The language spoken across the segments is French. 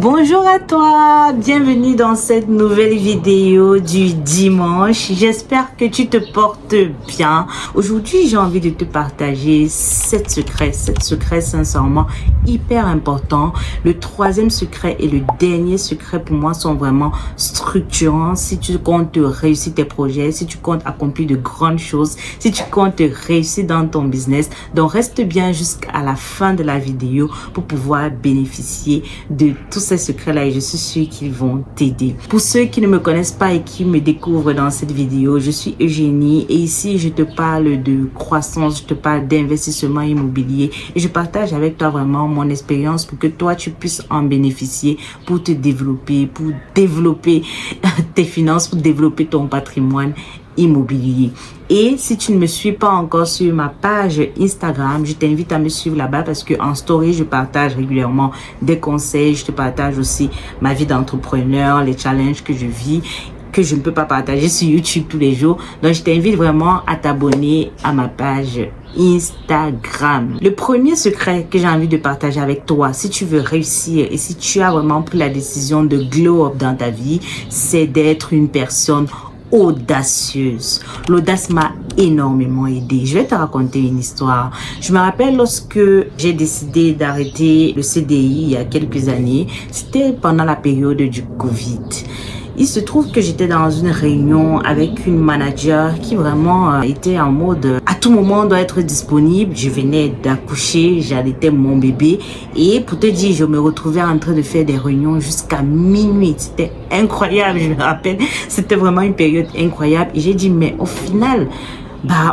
Bonjour à toi, bienvenue dans cette nouvelle vidéo du dimanche. J'espère que tu te portes bien. Aujourd'hui, j'ai envie de te partager 7 secrets. 7 secrets sincèrement hyper importants. Le troisième secret et le dernier secret pour moi sont vraiment structurants. Si tu comptes réussir tes projets, si tu comptes accomplir de grandes choses, si tu comptes réussir dans ton business, donc reste bien jusqu'à la fin de la vidéo pour pouvoir bénéficier de tous ces secrets-là et je suis sûre qu'ils vont t'aider. Pour ceux qui ne me connaissent pas et qui me découvrent dans cette vidéo, je suis Eugénie et ici je te parle de croissance, je te parle d'investissement immobilier et je partage avec toi vraiment mon expérience pour que toi tu puisses en bénéficier pour te développer, pour développer tes finances, pour développer ton patrimoine immobilier. Et si tu ne me suis pas encore sur ma page Instagram, je t'invite à me suivre là-bas parce que en story, je partage régulièrement des conseils, je te partage aussi ma vie d'entrepreneur, les challenges que je vis, que je ne peux pas partager sur YouTube tous les jours. Donc, je t'invite vraiment à t'abonner à ma page Instagram. Le premier secret que j'ai envie de partager avec toi, si tu veux réussir et si tu as vraiment pris la décision de glow up dans ta vie, c'est d'être une personne audacieuse. L'audace m'a énormément aidé. Je vais te raconter une histoire. Je me rappelle lorsque j'ai décidé d'arrêter le CDI il y a quelques années, c'était pendant la période du Covid. Il se trouve que j'étais dans une réunion avec une manager qui vraiment était en mode à tout moment on doit être disponible. Je venais d'accoucher, j'allaitais mon bébé et pour te dire, je me retrouvais en train de faire des réunions jusqu'à minuit. C'était incroyable, je me rappelle. C'était vraiment une période incroyable et j'ai dit mais au final,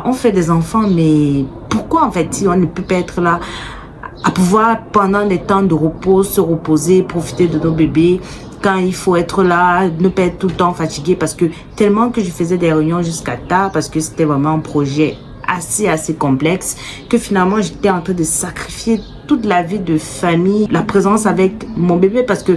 on fait des enfants mais pourquoi en fait si on ne peut pas être là à pouvoir pendant les temps de repos se reposer, profiter de nos bébés quand il faut être là, ne pas être tout le temps fatigué parce que tellement que je faisais des réunions jusqu'à tard parce que c'était vraiment un projet assez complexe que finalement j'étais en train de sacrifier toute la vie de famille, la présence avec mon bébé parce que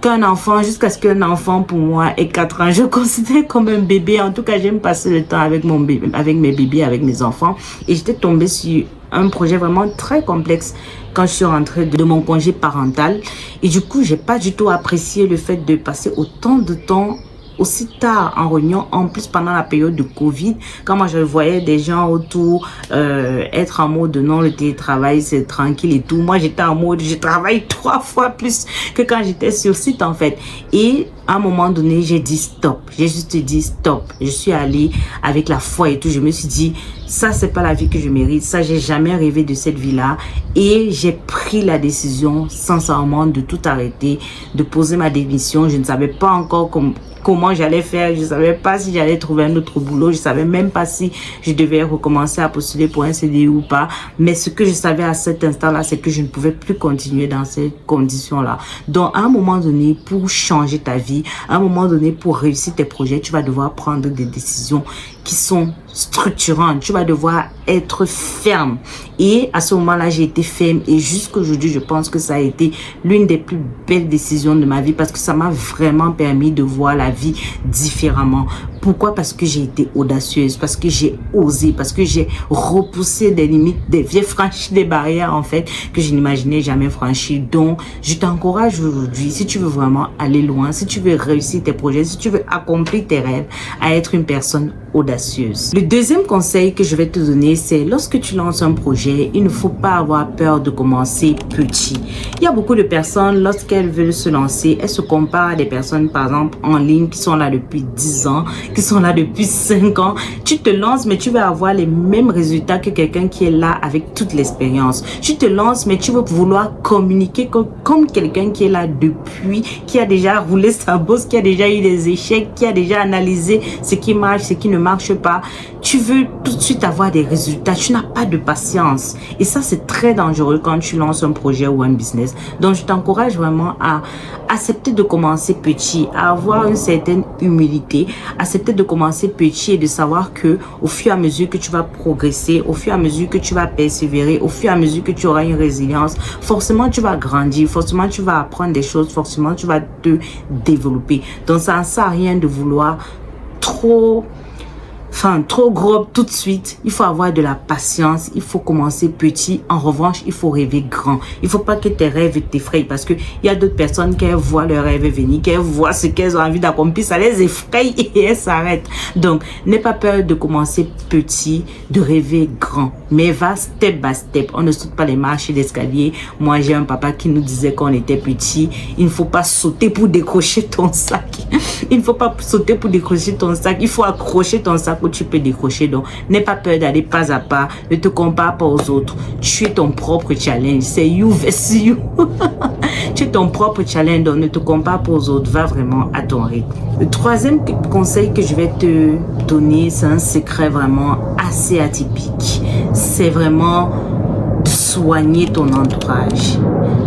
qu'un enfant, jusqu'à ce qu'un enfant pour moi ait 4 ans, je considère comme un bébé. En tout cas, j'aime passer le temps avec mon bébé, avec mes bébés, avec mes enfants. Et j'étais tombée sur un projet vraiment très complexe quand je suis rentrée de mon congé parental. Et du coup, j'ai pas du tout apprécié le fait de passer autant de temps aussi tard en réunion, en plus pendant la période de Covid, quand moi je voyais des gens autour être en mode non, le télétravail c'est tranquille et tout, moi j'étais en mode je travaille 3 fois plus que quand j'étais sur site en fait. Et à un moment donné j'ai dit stop, j'ai juste dit stop. Je suis allée avec la foi et tout, je me suis dit ça c'est pas la vie que je mérite, ça j'ai jamais rêvé de cette vie là et j'ai pris la décision sincèrement de tout arrêter, de poser ma démission. Je ne savais pas encore comment j'allais faire, je savais pas si j'allais trouver un autre boulot, je savais même pas si je devais recommencer à postuler pour un CDI ou pas, mais ce que je savais à cet instant-là, c'est que je ne pouvais plus continuer dans ces conditions-là. Donc, à un moment donné, pour changer ta vie, à un moment donné, pour réussir tes projets, tu vas devoir prendre des décisions qui sont structurantes, tu vas devoir être ferme. Et à ce moment-là, j'ai été ferme et jusqu'aujourd'hui, je pense que ça a été l'une des plus belles décisions de ma vie parce que ça m'a vraiment permis de voir la vie différemment. Pourquoi? Parce que j'ai été audacieuse, parce que j'ai osé, parce que j'ai repoussé des limites, j'ai franchi des barrières en fait que je n'imaginais jamais franchir. Donc, je t'encourage aujourd'hui, si tu veux vraiment aller loin, si tu veux réussir tes projets, si tu veux accomplir tes rêves, à être une personne audacieuse. Le deuxième conseil que je vais te donner, c'est lorsque tu lances un projet, il ne faut pas avoir peur de commencer petit. Il y a beaucoup de personnes, lorsqu'elles veulent se lancer, elles se comparent à des personnes, par exemple, en ligne, qui sont là depuis 10 ans, qui sont là depuis 5 ans. Tu te lances, mais tu vas avoir les mêmes résultats que quelqu'un qui est là avec toute l'expérience. Tu te lances, mais tu vas vouloir communiquer comme quelqu'un qui est là depuis, qui a déjà roulé sa bosse, qui a déjà eu des échecs, qui a déjà analysé ce qui marche, ce qui ne marche pas. Tu veux tout de suite avoir des résultats. Tu n'as pas de patience. Et ça, c'est très dangereux quand tu lances un projet ou un business. Donc, je t'encourage vraiment à accepter de commencer petit, à avoir une certaine humilité, accepter de commencer petit et de savoir que au fur et à mesure que tu vas progresser, au fur et à mesure que tu vas persévérer, au fur et à mesure que tu auras une résilience, forcément tu vas grandir, forcément tu vas apprendre des choses, forcément tu vas te développer. Donc ça ne sert à rien de vouloir trop enfin trop gros tout de suite. Il faut avoir de la patience, il faut commencer petit. En revanche, il faut rêver grand. Il faut pas que tes rêves t'effrayent, parce que il y a d'autres personnes qui voient leurs rêves venir, qui voient ce qu'elles ont envie d'accomplir, ça les effraie et elles s'arrêtent. Donc, n'aie pas peur de commencer petit, de rêver grand, mais va step by step. On ne saute pas les marches d'escalier. Moi, j'ai un papa qui nous disait quand on était petit, il ne faut pas sauter pour décrocher ton sac. Il ne faut pas sauter pour décrocher ton sac. Il faut accrocher ton sac où tu peux décrocher. Donc, n'aie pas peur d'aller pas à pas. Ne te compare pas aux autres. Tu es ton propre challenge. C'est you versus you. Tu es ton propre challenge. Donc, ne te compare pas aux autres. Va vraiment à ton rythme. Le troisième conseil que je vais te donner, c'est un secret vraiment assez atypique. C'est vraiment de soigner ton entourage.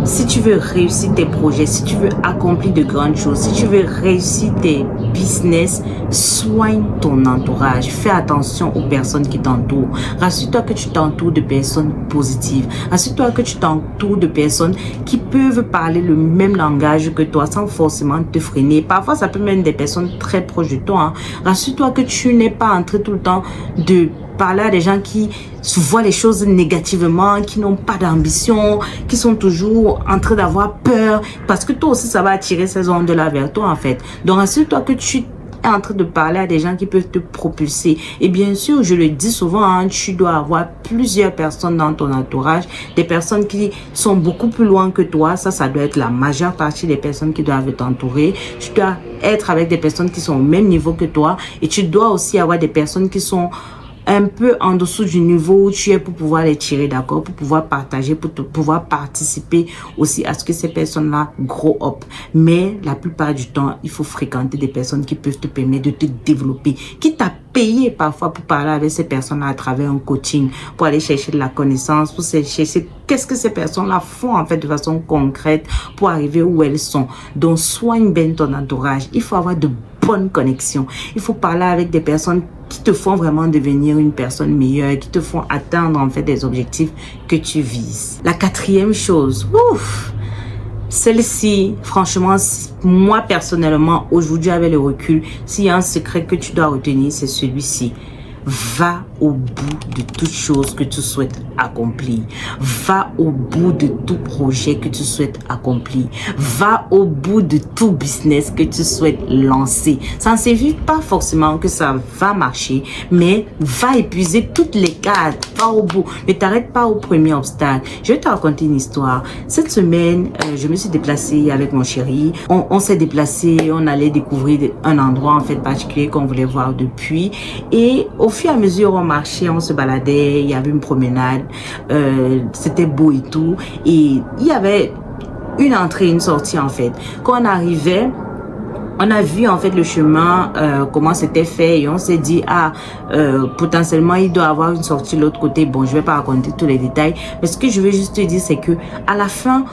Si tu veux réussir tes projets, si tu veux accomplir de grandes choses, si tu veux réussir tes business, soigne ton entourage. Fais attention aux personnes qui t'entourent. Rassure-toi que tu t'entoures de personnes positives. Rassure-toi que tu t'entoures de personnes qui peuvent parler le même langage que toi sans forcément te freiner. Parfois, ça peut même être des personnes très proches de toi. Rassure-toi que tu n'es pas en train tout le temps de parler à des gens qui voient les choses négativement, qui n'ont pas d'ambition, qui sont toujours en train d'avoir peur, parce que toi aussi ça va attirer ces ondes-là vers toi en fait. Donc assure-toi que tu es en train de parler à des gens qui peuvent te propulser. Et bien sûr, je le dis souvent, tu dois avoir plusieurs personnes dans ton entourage, des personnes qui sont beaucoup plus loin que toi. Ça doit être la majeure partie des personnes qui doivent t'entourer. Tu dois être avec des personnes qui sont au même niveau que toi, et tu dois aussi avoir des personnes qui sont un peu en dessous du niveau où tu es pour pouvoir les tirer, d'accord, pour pouvoir partager, pour pouvoir participer aussi à ce que ces personnes-là grow up. Mais la plupart du temps, il faut fréquenter des personnes qui peuvent te permettre de te développer, qui t'a payé parfois pour parler avec ces personnes-là à travers un coaching, pour aller chercher de la connaissance, pour chercher qu'est-ce que ces personnes-là font en fait de façon concrète pour arriver où elles sont. Donc, soigne bien ton entourage. Il faut avoir de bonnes connexions. Il faut parler avec des personnes qui te font vraiment devenir une personne meilleure, qui te font atteindre en fait des objectifs que tu vises. La quatrième chose, celle-ci, franchement, moi personnellement, aujourd'hui avec le recul, s'il y a un secret que tu dois retenir, c'est celui-ci. Va au bout de toute chose que tu souhaites accomplir. Va au bout de tout projet que tu souhaites accomplir. Va au bout de tout business que tu souhaites lancer. Ça ne signifie pas forcément que ça va marcher, mais va épuiser toutes les cartes. Va au bout. Ne t'arrête pas au premier obstacle. Je vais te raconter une histoire. Cette semaine, je me suis déplacée avec mon chéri. On s'est déplacé, on allait découvrir un endroit en fait particulier qu'on voulait voir depuis. Et au fur et à mesure, on marchait, on se baladait, il y avait une promenade, c'était beau et tout. Et il y avait une entrée, une sortie en fait. Quand on arrivait, on a vu en fait le chemin, comment c'était fait, et on s'est dit, potentiellement il doit avoir une sortie de l'autre côté. Bon, je vais pas raconter tous les détails, mais ce que je veux juste te dire, c'est que à la fin,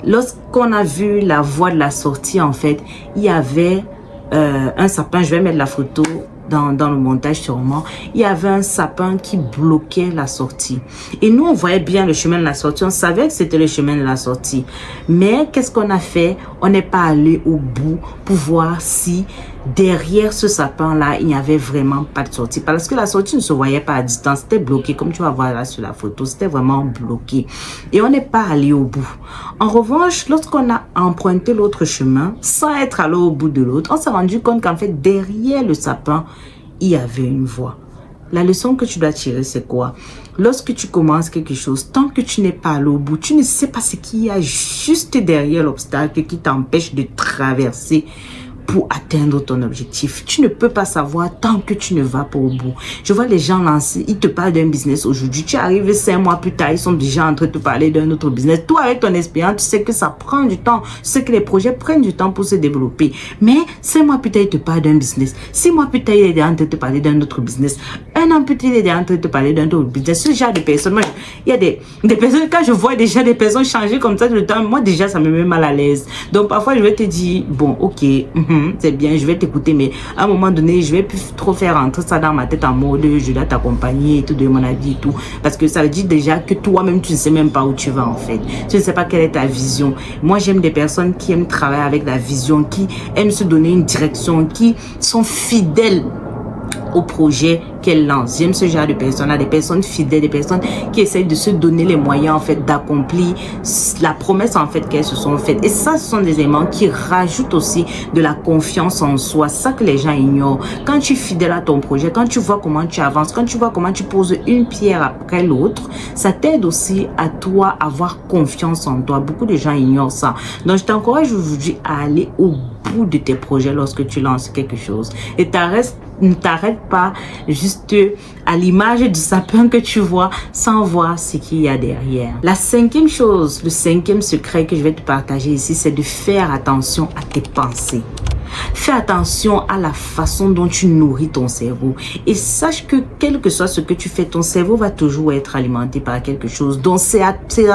lorsqu'on a vu la voie de la sortie, en fait, il y avait un sapin. Je vais mettre la photo dans le montage sûrement. Il y avait un sapin qui bloquait la sortie. Et nous, on voyait bien le chemin de la sortie. On savait que c'était le chemin de la sortie. Mais qu'est-ce qu'on a fait? On n'est pas allé au bout pour voir si derrière ce sapin-là, il n'y avait vraiment pas de sortie. Parce que la sortie ne se voyait pas à distance. C'était bloqué. Comme tu vas voir là sur la photo, c'était vraiment bloqué. Et on n'est pas allé au bout. En revanche, lorsqu'on a emprunté l'autre chemin, sans être allé au bout de l'autre, on s'est rendu compte qu'en fait, derrière le sapin, il y avait une voie. La leçon que tu dois tirer, c'est quoi? Lorsque tu commences quelque chose, tant que tu n'es pas allé au bout, tu ne sais pas ce qu'il y a juste derrière l'obstacle qui t'empêche de traverser pour atteindre ton objectif. Tu ne peux pas savoir tant que tu ne vas pas au bout. Je vois les gens lancer, ils te parlent d'un business aujourd'hui. Tu arrives 5 mois plus tard, ils sont déjà en train de te parler d'un autre business. Toi, avec ton expérience, tu sais que ça prend du temps. Tu sais que les projets prennent du temps pour se développer. Mais 5 mois plus tard, ils te parlent d'un business. 6 mois plus tard, il est déjà en train de te parler d'un autre business. 1 an plus tard, il est déjà en train de te parler d'un autre business. Ce genre de personnes, moi, il y a des personnes, quand je vois déjà des personnes changer comme ça tout le temps, moi déjà, ça me met mal à l'aise. Donc, parfois, je vais te dire, bon, ok, c'est bien, je vais t'écouter, mais à un moment donné, je vais plus trop faire rentrer ça dans ma tête en mode je dois t'accompagner et tout, de mon avis et tout, parce que ça veut dire déjà que toi-même tu ne sais même pas où tu vas en fait, tu ne sais pas quelle est ta vision. Moi j'aime des personnes qui aiment travailler avec la vision, qui aiment se donner une direction, qui sont fidèles au projet qu'elle lance. J'aime ce genre de personnes-là, des personnes fidèles, des personnes qui essayent de se donner les moyens en fait d'accomplir la promesse en fait qu'elles se sont faites. Et ça, ce sont des éléments qui rajoutent aussi de la confiance en soi. Ça que les gens ignorent. Quand tu es fidèle à ton projet, quand tu vois comment tu avances, quand tu vois comment tu poses une pierre après l'autre, ça t'aide aussi à toi à avoir confiance en toi. Beaucoup de gens ignorent ça. Donc, je t'encourage aujourd'hui à aller au bout de tes projets lorsque tu lances quelque chose. Et ne t'arrête pas juste à l'image du sapin que tu vois sans voir ce qu'il y a derrière. La cinquième chose, le cinquième secret que je vais te partager ici, c'est de faire attention à tes pensées. Fais attention à la façon dont tu nourris ton cerveau et sache que quel que soit ce que tu fais, ton cerveau va toujours être alimenté par quelque chose. Donc c'est à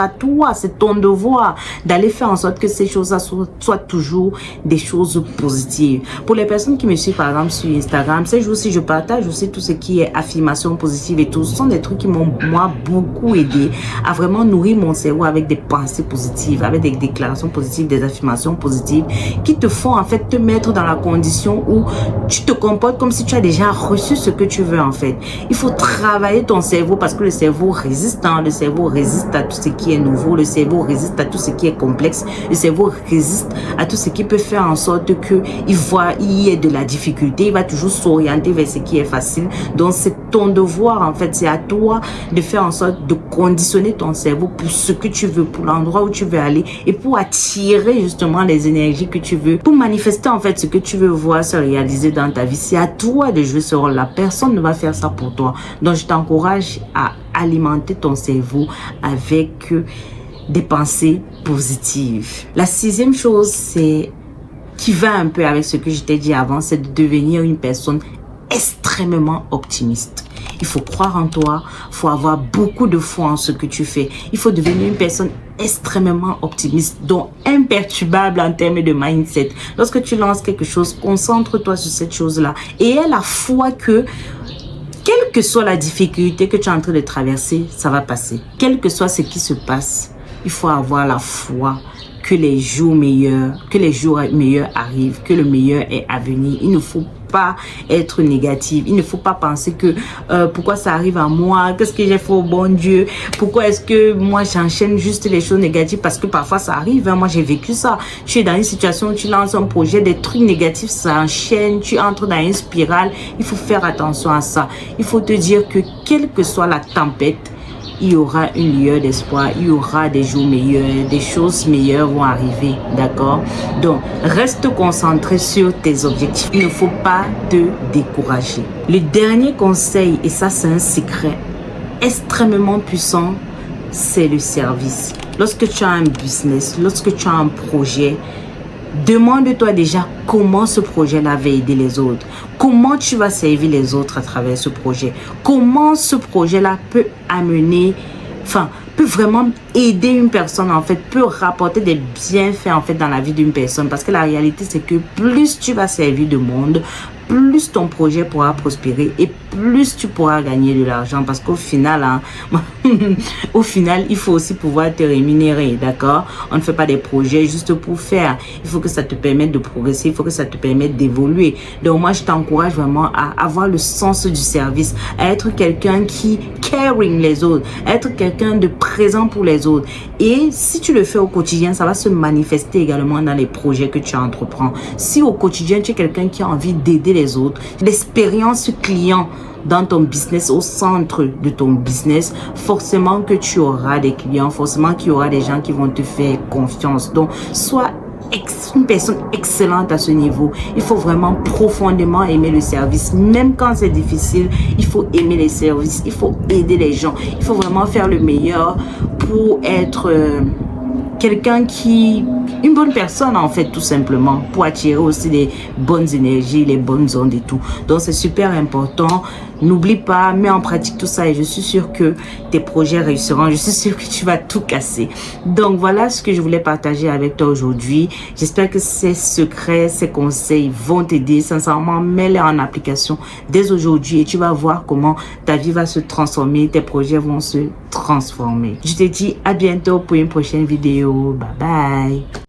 toi, c'est ton devoir d'aller faire en sorte que ces choses-là soient toujours des choses positives. Pour les personnes qui me suivent par exemple sur Instagram, ces jours-ci je partage aussi tout ce qui est affirmation positive et tout. Ce sont des trucs qui m'ont moi beaucoup aidé à vraiment nourrir mon cerveau avec des pensées positives, avec des déclarations positives, des affirmations positives qui te font en fait te mettre dans la condition où tu te comportes comme si tu as déjà reçu ce que tu veux en fait. Il faut travailler ton cerveau parce que le cerveau résiste, le cerveau résiste à tout ce qui est nouveau, le cerveau résiste à tout ce qui est complexe, le cerveau résiste à tout ce qui peut faire en sorte que il y ait de la difficulté, il va toujours s'orienter vers ce qui est facile. Donc c'est ton devoir en fait, c'est à toi de faire en sorte de conditionner ton cerveau pour ce que tu veux, pour l'endroit où tu veux aller et pour attirer justement les énergies que tu veux, pour manifester en fait ce que tu veux voir se réaliser dans ta vie. C'est à toi de jouer ce rôle-là. Personne ne va faire ça pour toi. Donc, je t'encourage à alimenter ton cerveau avec des pensées positives. La sixième chose, c'est qui va un peu avec ce que je t'ai dit avant, c'est de devenir une personne extrêmement optimiste. Il faut croire en toi, il faut avoir beaucoup de foi en ce que tu fais. Il faut devenir une personne extrêmement optimiste, donc imperturbable en termes de mindset. Lorsque tu lances quelque chose, concentre-toi sur cette chose-là et aie la foi que quelle que soit la difficulté que tu es en train de traverser, ça va passer. Quel que soit ce qui se passe, il faut avoir la foi que les jours meilleurs arrivent, que le meilleur est à venir. Il ne faut pas être négative. Il ne faut pas penser que pourquoi ça arrive à moi, qu'est-ce que j'ai fait au bon Dieu, pourquoi est-ce que moi j'enchaîne juste les choses négatives, parce que parfois ça arrive, moi j'ai vécu ça. Tu es dans une situation où tu lances un projet, des trucs négatifs s'enchaînent, tu entres dans une spirale. Il faut faire attention à ça. Il faut te dire que quelle que soit la tempête, il y aura une lueur d'espoir, il y aura des jours meilleurs, des choses meilleures vont arriver, d'accord? Donc, reste concentré sur tes objectifs. Il ne faut pas te décourager. Le dernier conseil, et ça c'est un secret extrêmement puissant, c'est le service. Lorsque tu as un business, lorsque tu as un projet, demande-toi déjà comment ce projet-là va aider les autres. Comment tu vas servir les autres à travers ce projet. Comment ce projet-là peut amener, peut vraiment aider une personne en fait, peut rapporter des bienfaits en fait dans la vie d'une personne. Parce que la réalité c'est que plus tu vas servir de monde, plus ton projet pourra prospérer et plus tu pourras gagner de l'argent. Parce qu'au final, au final, il faut aussi pouvoir te rémunérer, d'accord? On ne fait pas des projets juste pour faire. Il faut que ça te permette de progresser, il faut que ça te permette d'évoluer. Donc moi, je t'encourage vraiment à avoir le sens du service, à être quelqu'un qui caring les autres, à être quelqu'un de présent pour les autres. Et si tu le fais au quotidien, ça va se manifester également dans les projets que tu entreprends. Si au quotidien, tu es quelqu'un qui a envie d'aider les autres, l'expérience client dans ton business, au centre de ton business, forcément que tu auras des clients, forcément qu'il y aura des gens qui vont te faire confiance. Donc, sois une personne excellente à ce niveau. Il faut vraiment profondément aimer le service. Même quand c'est difficile, il faut aimer les services. Il faut aider les gens. Il faut vraiment faire le meilleur pour être quelqu'un une bonne personne en fait, tout simplement, pour attirer aussi les bonnes énergies, les bonnes ondes et tout. Donc c'est super important. N'oublie pas, mets en pratique tout ça et je suis sûre que tes projets réussiront. Je suis sûre que tu vas tout casser. Donc voilà ce que je voulais partager avec toi aujourd'hui. J'espère que ces secrets, ces conseils vont t'aider. Sincèrement, mets-les en application dès aujourd'hui et tu vas voir comment ta vie va se transformer, tes projets vont se transformer. Je te dis à bientôt pour une prochaine vidéo. Bye bye.